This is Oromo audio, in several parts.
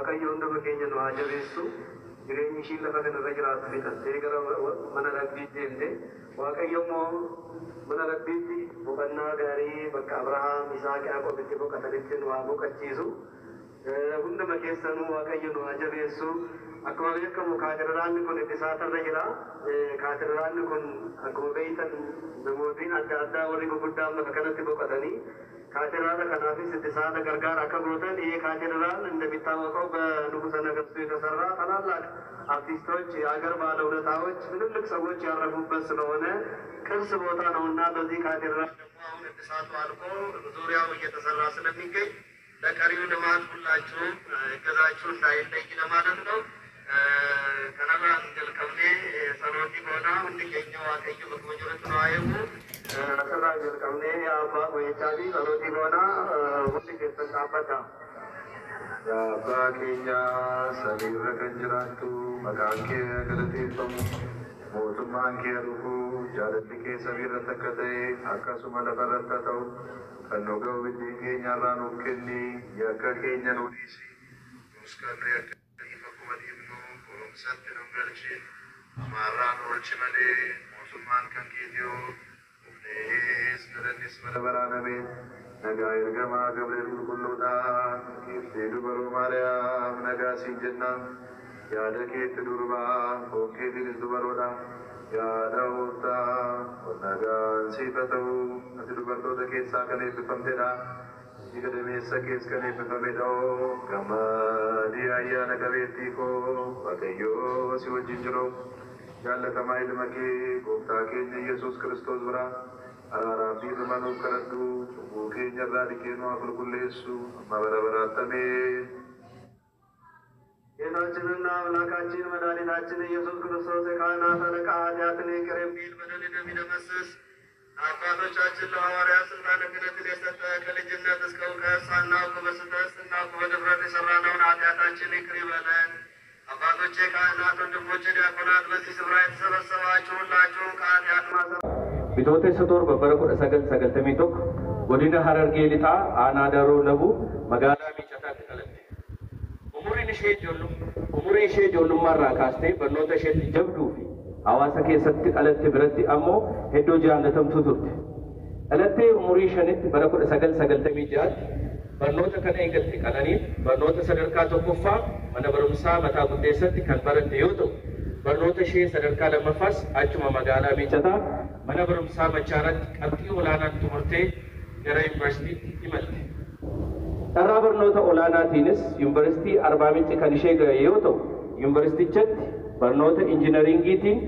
waaqayyo hunda keenya nu haa jabeessu. Jireenyi ishii lafa kanarra jiraatu fixattee gara mana rabbiitti deemte waaqayyo immoo mana rabbiitti boqonnaa gaarii bakka Abrahaam Isaaq Yaaqoobitti boqotanitti nu haa boqochiisu. Hunduma keessanuu waaqayyo nu haa jabeessu. Akkuma beekamu kaatedraalli kun Eddisaatarra jira. Kaatedraalli kun akkuma beektan namootni adda addaa warri gurguddaan bakka kanatti boqotanii ካቴድራል ከናፊስ ተሳተ ገርጋር አከብሮተን ይሄ ካቴድራል እንደሚታወቀው በንጉሠ ነገሥቱ የተሰራ ታላላቅ አርቲስቶች የአገር ባለውለታዎች ትልልቅ ሰዎች ያረፉበት ስለሆነ ቅርስ ቦታ ነውና በዚህ ካቴድራል ደግሞ አሁን እድሳቱ አልቆ ዙሪያው እየተሰራ ስለሚገኝ ለቀሪው ልማት ሁላችሁ እገዛችሁ እንዳይለይ ለማለት ነው። ከነባ እንገልቀምኔ ሰሎቲ ጎና እንዲገኘው አቀዩ በኮጆረት ነው አይሙ ሰራ እንገልቀምኔ አባ ወይቻዲ ሰሎቲ ጎና ሁሉ ከተጣበታ አባ ኬኛ ሰሚረ ከንጅራቱ መካንኬ ገለቴፈሙ ሞቱማን ኬሩፉ ጃለትኬ ሰሚረ ተከተ አካሱመ ለፈረተተው ከኖገው ቢኬኛ ራኑ ከኒ ያከኬኛ ኑዲሲ ሙስከረ Santi Nungalci, Maran Olcimale, Musulman Kankidio, Unes, Naranis Manabaraname, Nagai Gama Gabriel Kuluda, Kifti Dubaro Maria, Nagasi Jenna, Yadaki Durba, Okedi Dubaroda, Yadauta, Nagan Sipatu, Dubato the Kisakane Pamtera. Jika demi sakit sekali pembedo, kama dia ia nagaweti ko, pakayo si wajinjro, jalan kamai lemaki, kota kini Yesus Kristus bera, arah biru manu keratu, bukan jalan dikeno akul kulesu, mabara tame. Yesus nama nakacin madani nakacin Yesus Kristus sekana sana kahayatne kerem bil madani demi namases. አባቶቻችን ለሐዋርያት ስልጣነ ክህነትን የሰጠ ከልጅነት እስከ እውቀት ሳናውቅ በስህተት ስናውቅ በድፍረት የሠራነውን ኃጢአታችንን ይቅር ይበለን። አባቶቼ ካህናት፣ ወንድሞቼ ዲያቆናት፣ በዚህ ስፍራ የተሰበሰባችሁ ሁላችሁም ከኃጢአት ማሰብ ቢቶቴ ስቶር በበረቁ ሰገልተሚ ቶክ ጎዲና ሐረርጌ ሊጣ አናዳሮ ለቡ መጋላ ሚጨታ ተቀለተ ኡሙሪ ሼ ጆሉ ማራ ካስቴ በኖተ ሼት ጀብዱፊ Awasa keessatti qalatti biratti ammoo hedduu jaallatamtu turte. Qalatti umurii shanitti bara 1996 barnoota kana eegalti qalaniif barnoota sadarkaa tokkoffaa mana barumsaa mataa guddeessatti kan baratte yoo ta'u barnoota ishee sadarkaa lammaffaas achuma magaalaa Miicataa mana barumsaa Machaaratti qabxii olaanaan xumurtee gara yuunivarsiitiitti imalte. Carraa barnoota olaanaatiinis yuunivarsiitii Arbaa Minci kan ishee ga'e yoo ta'u yuunivarsiitichatti barnoota injiinaringiitiin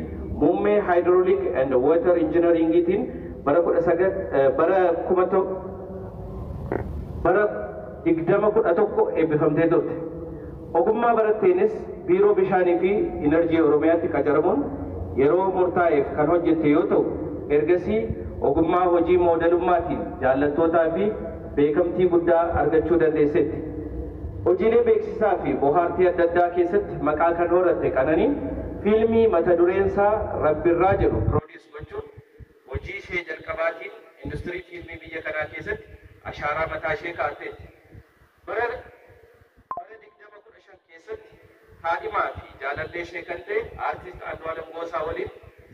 muummee hydraulic and water engineeringiitiin bara 2011 eebbifamtee turte. Ogummaa baratteenis biiroo bishaanii fi inerjii Oromiyaatti qacaramuun yeroo murtaa'eef kan hojjette yoo ta'u ergasii ogummaa hojii moodelummaatiin jaallattootaa fi beekamtii guddaa argachuu dandeessetti. Hojiilee beeksisaa fi bohaartii adda addaa keessatti maqaa kan horatte Qananiin fiilmii mata dureensaa Rabbirraa jedhu piroodiis gochuun hojii ishee jalqabaatiin industirii fiilmii biyya kanaa keessatti ashaaraa mataa ishee kaa'atteetti. Bara 2015 keessatti haadhimaa fi jaalallee ishee kan ta'e aartist Andu'aalem Goosaa waliin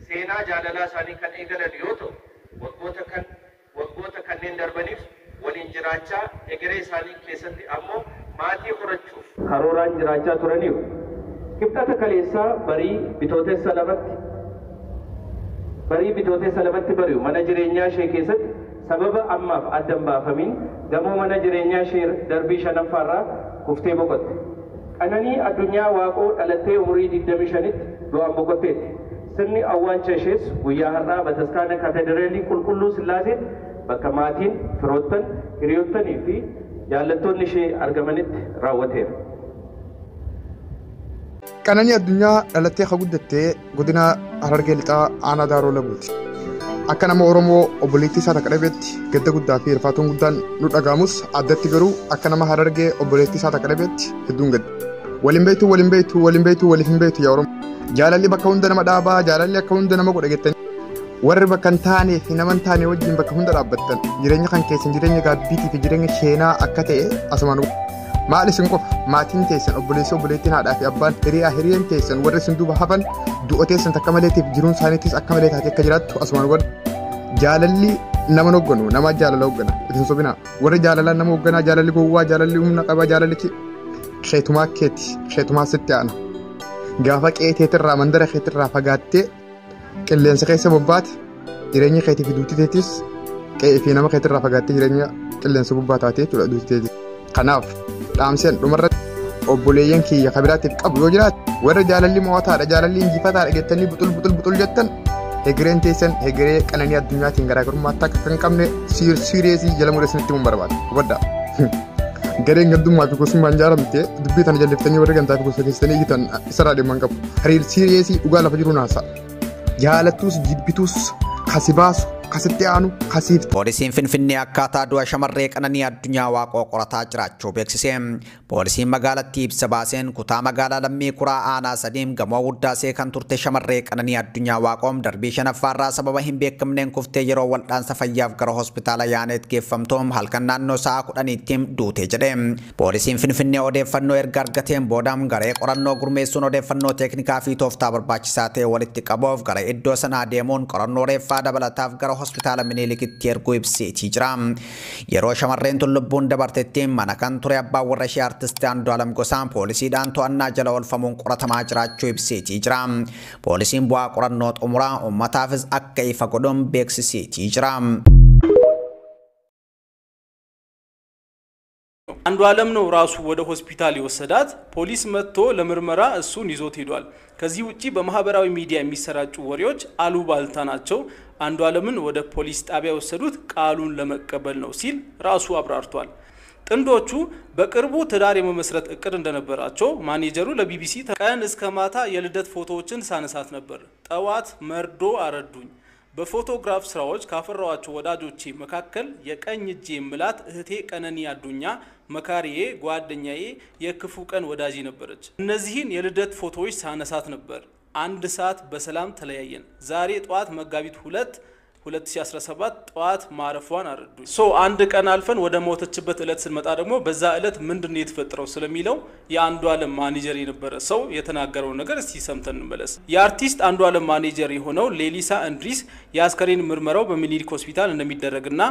seenaa jaalalaa isaanii kan eegalan yoo ta'u waggoota kanneen darbaniif waliin jiraachaa egeree isaanii keessatti ammoo maatii horachuuf karooraan jiraachaa turaniiru. Kibxata kaleessaa barii bitootessa lamatti bari'u mana jireenyaa ishee keessatti sababa ammaaf addan baafamiin gamoo mana jireenyaa ishee darbii 5ffaarraa kuftee boqotte. Qananii Addunyaa Waaqoo dhalattee umurii 25tti du'aan boqotteetti. Sirni awwaalcha ishees guyyaa har'aa bataskaana kaatedraalii Qulqulluu Sillaaseetti bakka maatiin, firoottan, hiriyoottanii fi jaallattoonni ishee argamanitti raawwateera. Qananii Addunyaa dhalattee guddattee godina Harargee Lixaa aanaa Daaroo Labuuti. Akka nama Oromoo obboleettii isaa takka dhabeetti gadda guddaa fi hirfaatuun guddaan nu dhagaamus addatti garuu akka nama Harargee obboleettii isaa takka dhabeetti hedduun gadda. Waliin beektu waliif hin beektu yaa Oromoo. Jaalalli bakka hunda nama dhaabaa, jaalalli akka hunda nama godha jettanii warri bakka hin taanee fi nama hin taane wajjin bakka hunda dhaabbattan jireenya kan keessan jireenya gaabbiitii fi jireenya sheenaa akka ta'e asumaan maal isin qofa maatiin teessan obboleessa obboleettiin haadhaa fi abbaan hiriyaan teessan warri isin duuba hafan du'oteessan takka maleetiif jiruun isaaniitis akka malee taatee akka jiraattu asumaan godha jaalalli nama hogganu nama jaalala hoggana isin sobina warri jaalalaan nama hogganaa jaalalli gowwaa jaalalli humna qaba jaalalli sheetumaa keeti sheetumaa sitti aana gaafa qeeteetirraa mandara keetirraa fagaattee qilleensa keessa bobbaate jireenya keetii fi duutii teetis qe'ee fi nama keetirraa fagaattee jireenya qilleensa bobbaa taatee jechuudha duutii teetis kanaaf dhaamseen dhumarratti obboleeyyan kiyya kabiraatiif qabu yoo jiraate warra jaalalli mo'ataadha jaalalli injifataadha jettanii buxul jettan hegereen teessan hegeree qananii addunyaatiin garaagarummaatti akka kan qabne siiriyeesii jala mureessanitti mun barbaada hubaddaa gareen gaddummaa fi gosummaan jaaramte dubbii tana jalliftanii warra gantaa fi gosa keessanii iyyitan isarraa dhimman qabu hariir siiriyeesii dhugaa lafa jiru naasa jaalattuus jibbituus kasi baasu kasitti aanu kasiif poolisiin Finfinnee akkaataa du'a shamarree Qananii Addunyaa Waaqoo qorataa jiraachuu beeksise. Poolisiin magaalattii ibsa baaseen kutaa magaalaa Lammii Kuraa Aanaa Sadiim gamoo guddaasee kan turte shamarree Qananii Addunyaa Waaqoom darbii shanaffaarraa sababa hin beekamneen kuftee yeroo wal'aansa fayyaaf gara hospitaala Yaaneet geeffamtuun halkan naannoo sa'a 10tti duute jedhe. Poolisiin Finfinnee odeeffannoo erga argateen boodaan garee qorannoo gurmeessuun odeeffannoo teeknikaa fi tooftaa barbaachisaa ta'e walitti qabuuf gara iddoo sanaa deemuun qorannoo reeffaa dabalataaf gara hospitaala Minilikii erguu ibseetii jira. Yeroo shamarreen tun lubbuun dabartetti mana kan ture abbaan warra ishee artist Andu'aalam Gosaan poolisiidhaan to'annaa jala oolfamuun qoratamaa jiraachuu ibseetii jira. Poolisiin bu'aa qorannoo xumuraa uummataafis akka ifa godhuun beeksiseetii jira. አንዱዓለም ነው ራሱ ወደ ሆስፒታል ይወሰዳት ፖሊስ መጥቶ ለምርመራ እሱን ይዞት ሄዷል ከዚህ ውጪ በማህበራዊ ሚዲያ የሚሰራጩ ወሬዎች አሉባልታ ናቸው አንዱዓለምን ወደ ፖሊስ ጣቢያ ወሰዱት ቃሉን ለመቀበል ነው ሲል ራሱ አብራርቷል ጥንዶቹ በቅርቡ ትዳር የመመስረት እቅድ እንደነበራቸው ማኔጀሩ ለቢቢሲ ቀን እስከ ማታ የልደት ፎቶዎችን ሳነሳት ነበር ጠዋት መርዶ አረዱኝ በፎቶግራፍ ስራዎች ካፈራዋቸው ወዳጆቼ መካከል የቀኝ እጄ ምላት እህቴ ቀነኒ አዱኛ መካሪዬ ጓደኛዬ የክፉ ቀን ወዳጅ ነበረች እነዚህን የልደት ፎቶዎች ሳነሳት ነበር አንድ ሰዓት በሰላም ተለያየን ዛሬ ጧት መጋቢት 2017 ጧት ማረፏን አረዱ አንድ ቀን አልፈን ወደ ሞተችበት እለት ስንመጣ ደግሞ በዛ እለት ምንድነው የተፈጠረው ስለሚለው የአንዱዓለም ማኔጀር የነበረ ሰው የተናገረው ነገር እስቲ ሰምተን እንመለስ የአርቲስት አንዱዓለም ማኔጀር የሆነው ሌሊሳ እንድሪስ የአስከሬን ምርመራው በሚኒሊክ ሆስፒታል እንደሚደረግና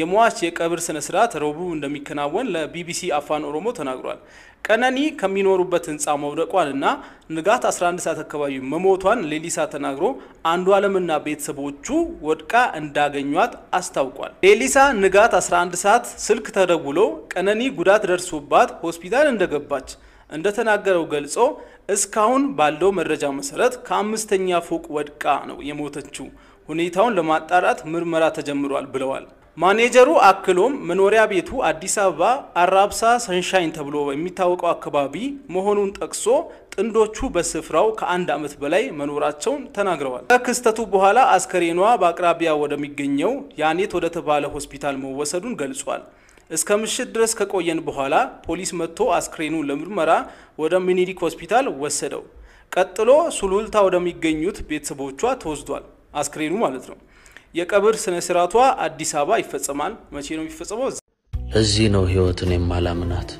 የሟች የቀብር ስነ ስርዓት ረቡዕ እንደሚከናወን ለቢቢሲ አፋን ኦሮሞ ተናግሯል ቀነኒ ከሚኖሩበት ህንጻ መውደቋንና ንጋት 11 ሰዓት አካባቢ መሞቷን ሌሊሳ ተናግሮ አንዱዓለምና ቤተሰቦቹ ወድቃ እንዳገኙት አስታውቋል ሌሊሳ ንጋት 11 ሰዓት ስልክ ተደውሎ ቀነኒ ጉዳት ደርሶባት ሆስፒታል እንደገባች እንደተናገረው ገልጾ እስካሁን ባለው መረጃ መሰረት ከአምስተኛ ፎቅ ወድቃ ነው የሞተችው ሁኔታውን ለማጣራት ምርመራ ተጀምሯል ብለዋል ማኔጀሩ አክሎም መኖሪያ ቤቱ አዲስ አበባ አራብሳ ሰንሻይን ተብሎ የሚታወቀው አካባቢ መሆኑን ጠቅሶ ጥንዶቹ በስፍራው ከአንድ አመት በላይ መኖራቸውን ተናግረዋል ከክስተቱ በኋላ አስከሬኗ በአቅራቢያ ወደሚገኘው ያኔት ወደ ተባለ ሆስፒታል መወሰዱን ገልጿል እስከ ምሽት ድረስ ከቆየን በኋላ ፖሊስ መጥቶ አስከሬኑን ለምርመራ ወደ ሚኒሊክ ሆስፒታል ወሰደው ቀጥሎ ሱሉልታ ወደሚገኙት ቤተሰቦቿ ተወስዷል አስከሬኑ ማለት ነው የቀብር ስነ ስርዓቷ አዲስ አበባ ይፈጸማል መቼ ነው የሚፈጸመው ለዚህ ነው ህይወትን የማላምናት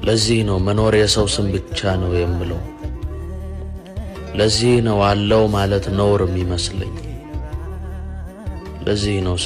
ለዚህ ነው መኖር የሰው ስም ብቻ ነው የምለው ለዚህ ነው አለው ማለት ነውር የሚመስለኝ ለዚህ ነው